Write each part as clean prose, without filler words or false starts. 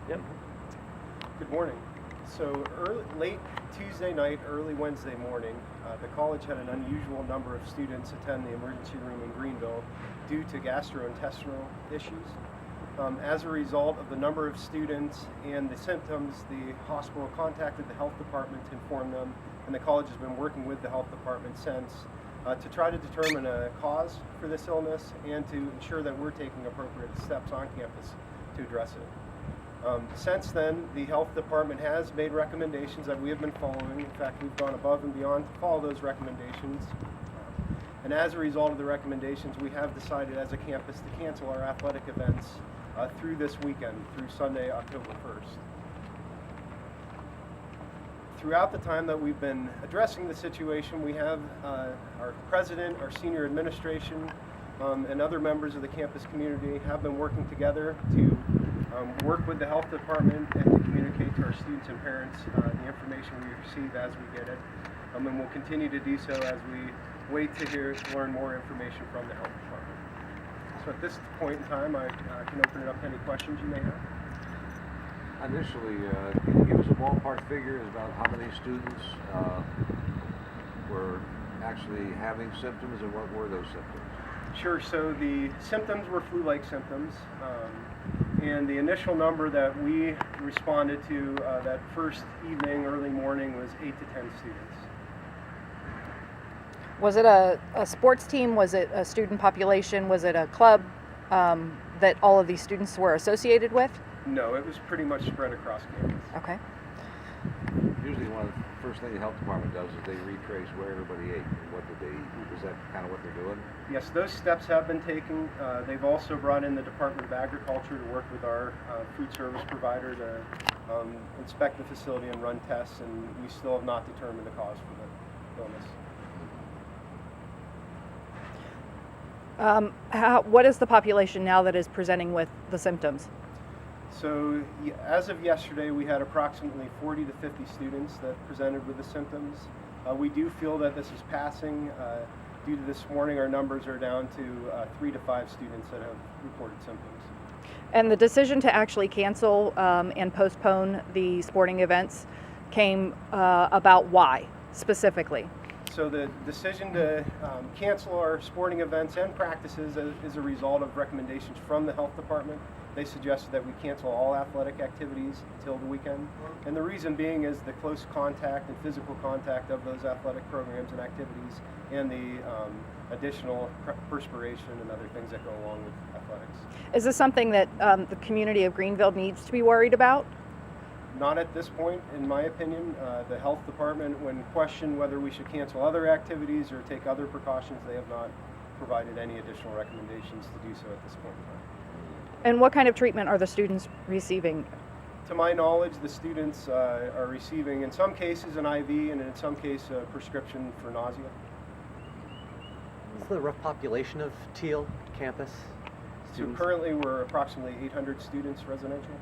Yep. Good morning. So late Tuesday night, early Wednesday morning, the college had an unusual number of students attend the emergency room in Greenville due to gastro-intestinal issues. As a result of the number of students and the symptoms, the hospital contacted the health department to inform them, and the college has been working with the health department since to try to determine a cause for this illness and to ensure that we're taking appropriate steps on campus to address it. Since then, the health department has made recommendations that we have been following. In fact, we've gone above and beyond to follow those recommendations. And as a result of the recommendations, we have decided as a campus to cancel our athletic events through this weekend, through Sunday, October 1st. Throughout the time that we've been addressing the situation, we have our president, our senior administration, and other members of the campus community have been working together to work with the health department and to communicate to our students and parents the information we receive as we get it. And we'll continue to do so as we wait to learn more information from the health department. So at this point in time, I can open it up to any questions you may have. Initially, can you give us a ballpark figure about how many students were actually having symptoms, and what were those symptoms? Sure. So the symptoms were flu-like symptoms, and the initial number that we responded to that first evening, early morning, was 8 to 10 students. Was it a sports team? Was it a student population? Was it a club that all of these students were associated with? No, it was pretty much spread across campus. Okay. Usually one of the first thing the health department does is they retrace where everybody ate and what did they eat. Is that kind of what they're doing? Yes, those steps have been taken. They've also brought in the Department of Agriculture to work with our food service provider to inspect the facility and run tests, and we still have not determined the cause for the illness. What is the population now that is presenting with the symptoms? So as of yesterday, we had approximately 40 to 50 students that presented with the symptoms. We do feel that this is passing. Due to this morning, our numbers are down to 3 to 5 students that have reported symptoms. And the decision to actually cancel and postpone the sporting events came about why, specifically? So the decision to cancel our sporting events and practices is a result of recommendations from the health department. They suggested that we cancel all athletic activities until the weekend. And the reason being is the close contact and physical contact of those athletic programs and activities and the additional perspiration and other things that go along with athletics. Is this something that the community of Greenville needs to be worried about? Not at this point, in my opinion. The health department, when questioned whether we should cancel other activities or take other precautions, they have not provided any additional recommendations to do so at this point in time. And what kind of treatment are the students receiving? To my knowledge, the students are receiving, in some cases, an IV and in some cases, a prescription for nausea. What's the rough population of Thiel campus? So currently, we're approximately 800 students residential.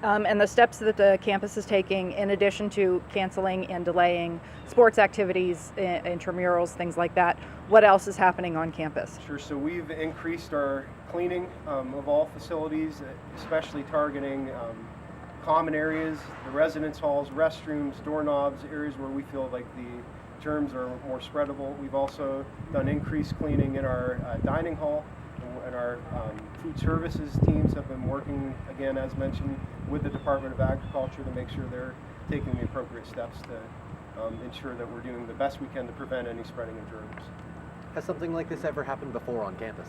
And the steps that the campus is taking, in addition to canceling and delaying sports activities, intramurals, things like that, what else is happening on campus? Sure. So we've increased our cleaning of all facilities, especially targeting common areas, the residence halls, restrooms, doorknobs, areas where we feel like the germs are more spreadable. We've also done increased cleaning in our dining hall, and our food services teams have been working, again, as mentioned, with the Department of Agriculture to make sure they're taking the appropriate steps to ensure that we're doing the best we can to prevent any spreading of germs. Has something like this ever happened before on campus?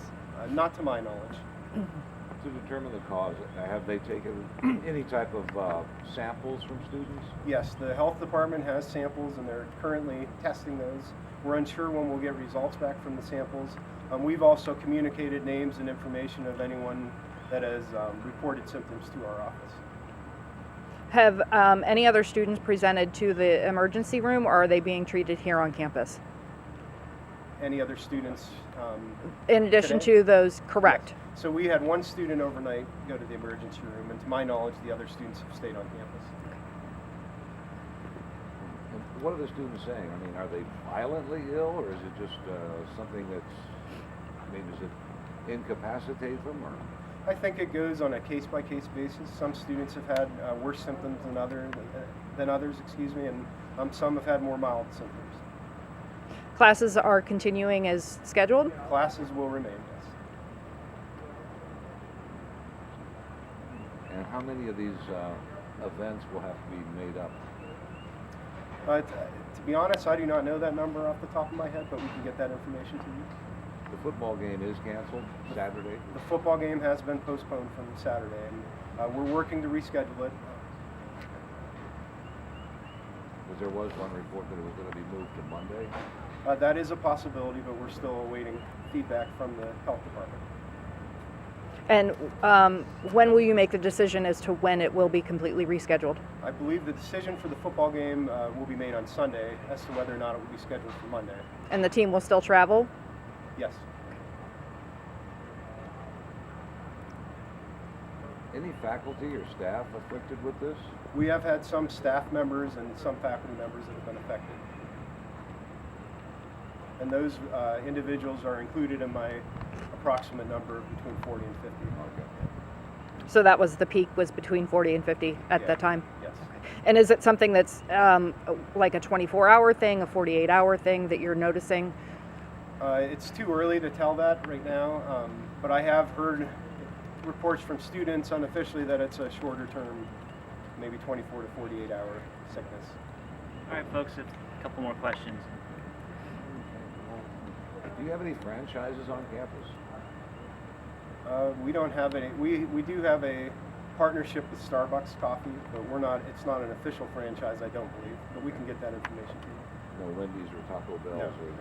Not to my knowledge. To determine the cause, have they taken any type of samples from students? Yes, the health department has samples and they're currently testing those. We're unsure when we'll get results back from the samples. We've also communicated names and information of anyone that has reported symptoms to our office. Have any other students presented to the emergency room, or are they being treated here on campus? Any other students? In addition today? to those, correct. Yes. So we had one student overnight go to the emergency room, and to my knowledge, the other students have stayed on campus. And what are the students saying? I mean, are they violently ill, or is it just something that's, I mean, does it incapacitate them, or? I think it goes on a case-by-case basis. Some students have had worse symptoms than others, and some have had more mild symptoms. Classes are continuing as scheduled? Classes will remain, yes. And how many of these events will have to be made up? To be honest, I do not know that number off the top of my head, but we can get that information to you. The football game is canceled Saturday. The football game has been postponed from Saturday, and we're working to reschedule it. Because there was one report that it was going to be moved to Monday. That is a possibility, but we're still awaiting feedback from the health department. And when will you make the decision as to when it will be completely rescheduled? I believe the decision for the football game will be made on Sunday as to whether or not it will be scheduled for Monday. And the team will still travel? Yes. Any faculty or staff afflicted with this? We have had some staff members and some faculty members that have been affected. And those individuals are included in my approximate number of between 40 and 50. Okay. So that was the peak, was between 40 and 50 at Yeah. that time? Yes. And is it something that's like a 24-hour thing, a 48-hour thing that you're noticing? It's too early to tell that right now, but I have heard reports from students unofficially that it's a shorter term, maybe 24 to 48 hour sickness. All right, folks, a couple more questions. Do you have any franchises on campus? We don't have any. We do have a partnership with Starbucks Coffee, but it's not an official franchise, I don't believe. But we can get that information to you. No Wendy's or Taco Bell's No. or